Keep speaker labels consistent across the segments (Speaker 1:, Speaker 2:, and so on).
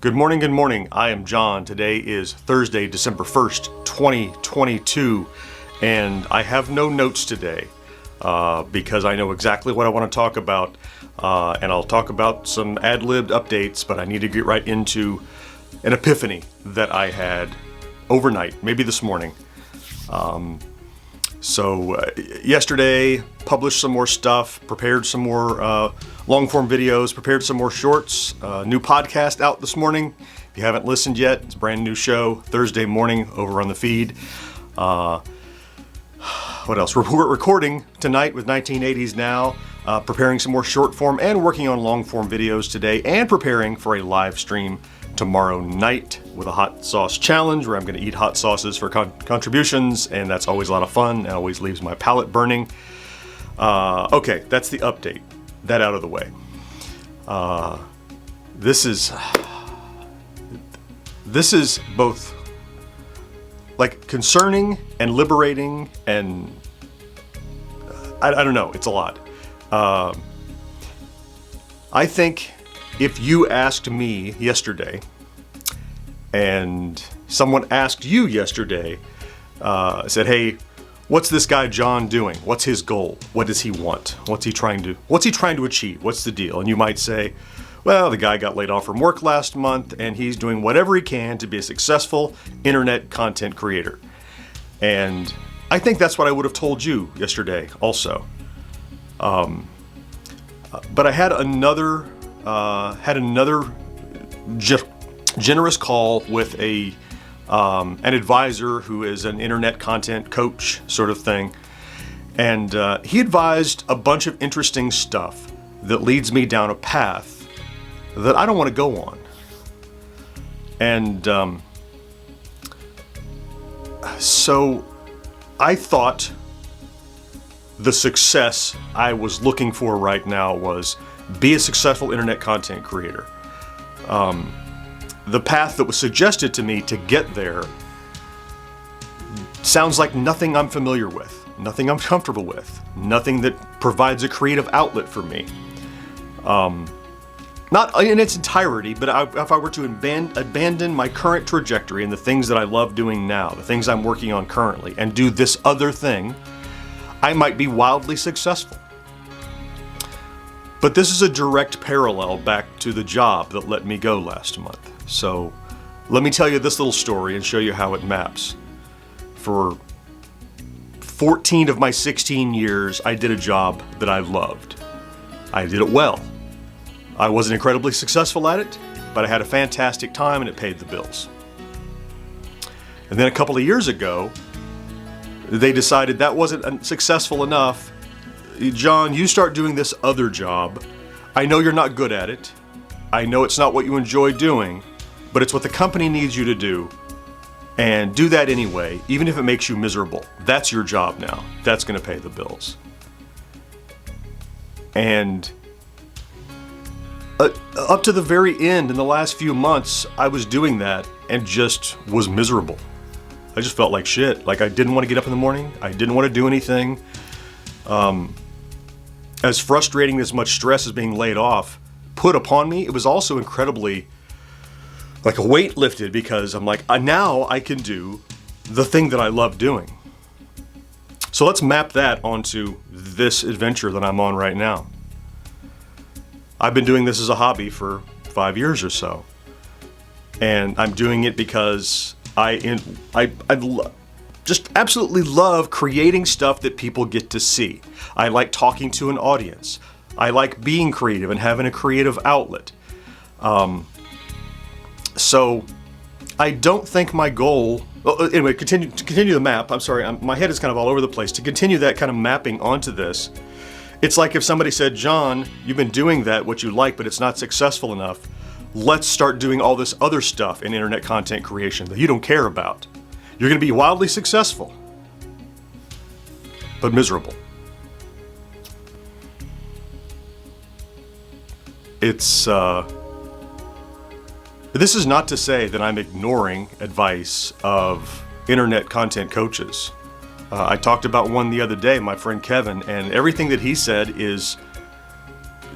Speaker 1: Good morning, good morning. I am John. Today is Thursday, December 1st, 2022, and I have no notes today because I know exactly what I want to talk about, and I'll talk about some ad-libbed updates, but I need to get right into an epiphany that I had overnight, maybe this morning. Yesterday, published some more stuff, prepared some more long-form videos, prepared some more shorts, new podcast out this morning. If you haven't listened yet, it's a brand new show, Thursday morning over on the feed. What else? We're recording tonight with 1980s Now, preparing some more short-form and working on long-form videos today, and preparing for a live stream tomorrow night with a hot sauce challenge where I'm going to eat hot sauces for contributions, and that's always a lot of fun and always leaves my palate burning. Okay, that's the update. That out of the way. This is both like concerning and liberating, and I don't know, it's a lot. I think if you asked me yesterday, and someone asked you yesterday, said, "Hey, what's this guy John doing? What's his goal? What does he want? What's he trying to achieve? What's the deal?" And you might say, "Well, the guy got laid off from work last month, and he's doing whatever he can to be a successful internet content creator." And I think that's what I would have told you yesterday also. But I had another generous call with an advisor who is an internet content coach sort of thing, and he advised a bunch of interesting stuff that leads me down a path that I don't want to go on. And so I thought the success I was looking for right now was be a successful internet content creator. The path that was suggested to me to get there sounds like nothing I'm familiar with, nothing I'm comfortable with, nothing that provides a creative outlet for me. Not in its entirety, but if I were to abandon my current trajectory and the things that I love doing now, the things I'm working on currently, and do this other thing, I might be wildly successful. But this is a direct parallel back to the job that let me go last month. So let me tell you this little story and show you how it maps. For 14 of my 16 years, I did a job that I loved. I did it well. I wasn't incredibly successful at it, but I had a fantastic time and it paid the bills. And then a couple of years ago, they decided that wasn't successful enough. "John, you start doing this other job. I know you're not good at it. I know it's not what you enjoy doing, but it's what the company needs you to do. And do that anyway, even if it makes you miserable. That's your job now. That's going to pay the bills." And up to the very end, in the last few months, I was doing that and just was miserable. I just felt like shit. Like I didn't want to get up in the morning. I didn't want to do anything. As frustrating as much stress as being laid off put upon me, it was also incredibly like a weight lifted, because I'm like, now I can do the thing that I love doing. So let's map that onto this adventure that I'm on right now. I've been doing this as a hobby for 5 years or so, and I'm doing it because I just absolutely love creating stuff that people get to see. I like talking to an audience. I like being creative and having a creative outlet. So I don't think my goal, anyway, to continue the map, I'm sorry, my head is kind of all over the place. To continue that kind of mapping onto this, it's like if somebody said, "John, you've been doing what you like, but it's not successful enough. Let's start doing all this other stuff in internet content creation that you don't care about. You're going to be wildly successful, but miserable." This is not to say that I'm ignoring advice of internet content coaches. I talked about one the other day, my friend Kevin, and everything that he said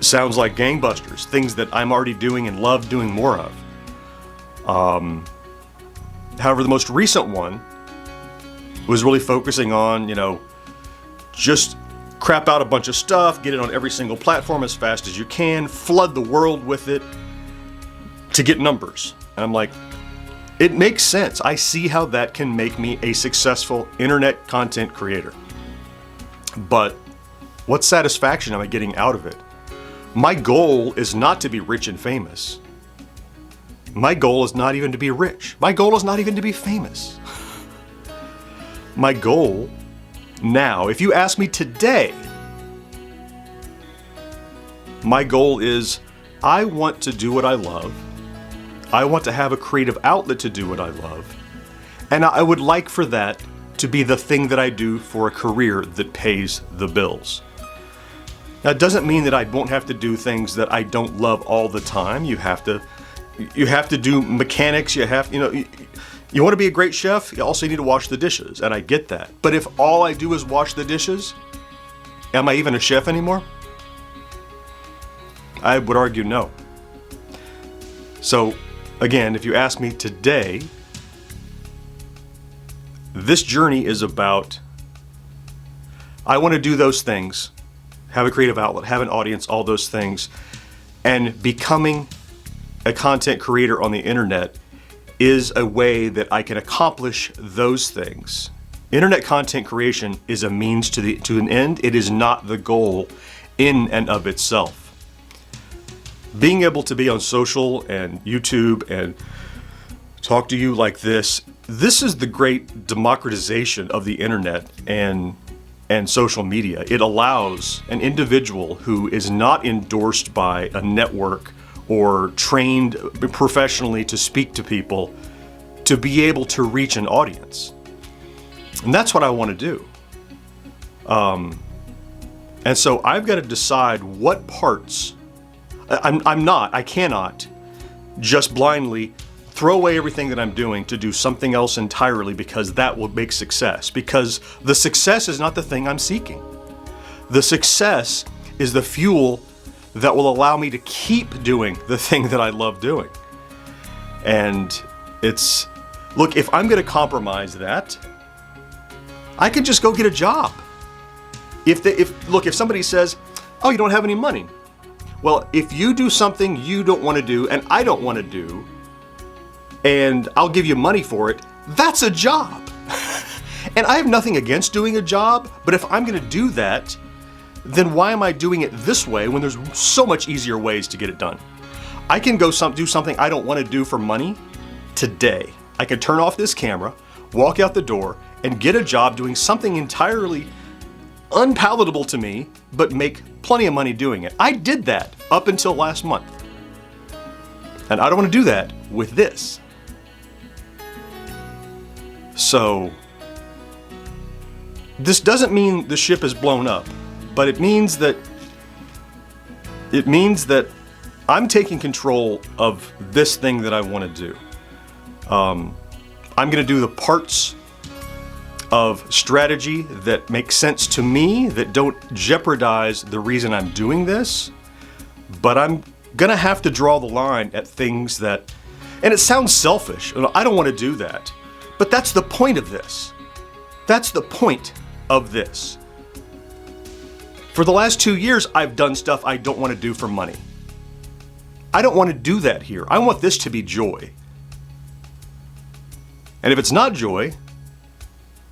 Speaker 1: sounds like gangbusters, things that I'm already doing and love doing more of. However, the most recent one was really focusing on, just crap out a bunch of stuff, get it on every single platform as fast as you can, flood the world with it to get numbers. And I'm like, it makes sense. I see how that can make me a successful internet content creator. But what satisfaction am I getting out of it? My goal is not to be rich and famous. My goal is not even to be rich. My goal is not even to be famous. My goal now, if you ask me today, my goal is I want to do what I love. I want to have a creative outlet to do what I love. And I would like for that to be the thing that I do for a career that pays the bills. Now, it doesn't mean that I won't have to do things that I don't love all the time. You have to do mechanics. You want to be a great chef, you also need to wash the dishes, and I get that. But if all I do is wash the dishes, am I even a chef anymore? I would argue no. So, again, if you ask me today, this journey is about, I want to do those things, have a creative outlet, have an audience, all those things, and becoming a content creator on the internet is a way that I can accomplish those things. Internet content creation is a means to an end. It is not the goal in and of itself. Being able to be on social and YouTube and talk to you like this is the great democratization of the internet and social media. It allows an individual who is not endorsed by a network or trained professionally to speak to people to be able to reach an audience. And that's what I want to do. And so I've got to decide what parts, I cannot just blindly throw away everything that I'm doing to do something else entirely because that will make success. Because the success is not the thing I'm seeking. The success is the fuel that will allow me to keep doing the thing that I love doing. And look, if I'm going to compromise that, I could just go get a job. If somebody says, "Oh, you don't have any money," well, if you do something you don't want to do and I don't want to do, and I'll give you money for it, that's a job. And I have nothing against doing a job, but if I'm going to do that, then why am I doing it this way when there's so much easier ways to get it done? I can go do something I don't want to do for money today. I can turn off this camera, walk out the door, and get a job doing something entirely unpalatable to me, but make plenty of money doing it. I did that up until last month. And I don't want to do that with this. So, this doesn't mean the ship is blown up. But it means that I'm taking control of this thing that I want to do. I'm going to do the parts of strategy that make sense to me, that don't jeopardize the reason I'm doing this. But I'm going to have to draw the line at things that, and it sounds selfish. I don't want to do that. But that's the point of this. That's the point of this. For the last 2 years, I've done stuff I don't want to do for money. I don't want to do that here. I want this to be joy. And if it's not joy,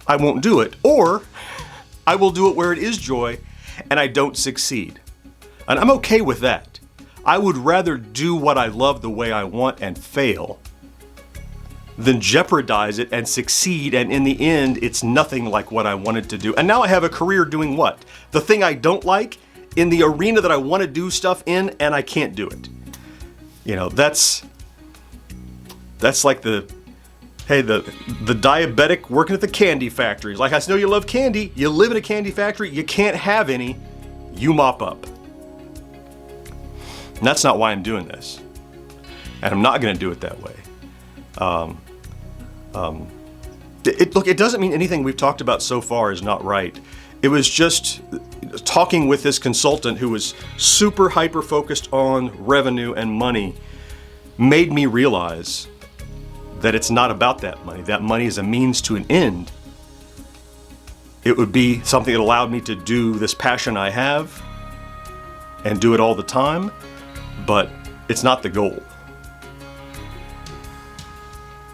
Speaker 1: I won't do it. Or I will do it where it is joy and I don't succeed. And I'm okay with that. I would rather do what I love the way I want and fail than jeopardize it and succeed, and in the end, it's nothing like what I wanted to do. And now I have a career doing what? The thing I don't like in the arena that I want to do stuff in, and I can't do it. That's like the diabetic working at the candy factory. Like, I know you love candy, you live in a candy factory, you can't have any, you mop up. And that's not why I'm doing this. And I'm not going to do it that way. It doesn't mean anything we've talked about so far is not right. It was just talking with this consultant who was super hyper focused on revenue and money made me realize that it's not about that money. That money is a means to an end. It would be something that allowed me to do this passion I have and do it all the time, but it's not the goal.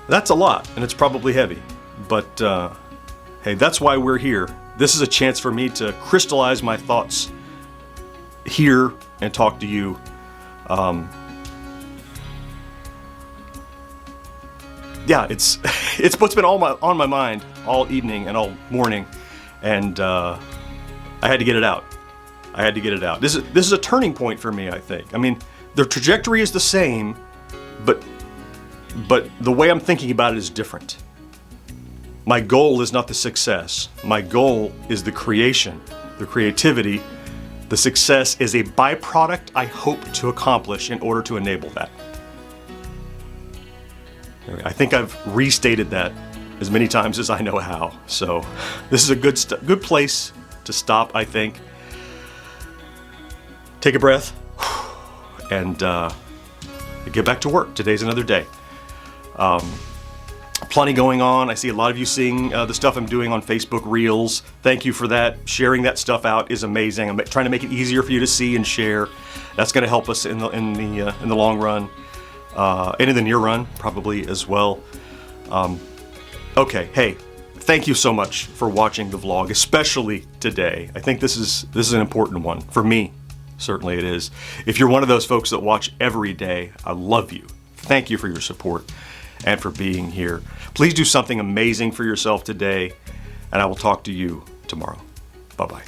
Speaker 1: That's a lot, and it's probably heavy, but hey, that's why we're here. This is a chance for me to crystallize my thoughts here and talk to you. Yeah, it's what's been on my mind all evening and all morning, and I had to get it out. I had to get it out. This is a turning point for me, I think. I mean, the trajectory is the same, but the way I'm thinking about it is different. My goal is not the success. My goal is the creation, the creativity. The success is a byproduct I hope to accomplish in order to enable that. I think I've restated that as many times as I know how. So this is a good place to stop, I think. Take a breath and get back to work. Today's another day. Plenty going on. I see a lot of you seeing the stuff I'm doing on Facebook Reels. Thank you for that. Sharing that stuff out is amazing. I'm trying to make it easier for you to see and share. That's going to help us in the long run, and in the near run probably as well. Okay, hey, thank you so much for watching the vlog, especially today. I think this is an important one for me. Certainly it is. If you're one of those folks that watch every day, I love you. Thank you for your support and for being here. Please do something amazing for yourself today, and I will talk to you tomorrow. Bye-bye.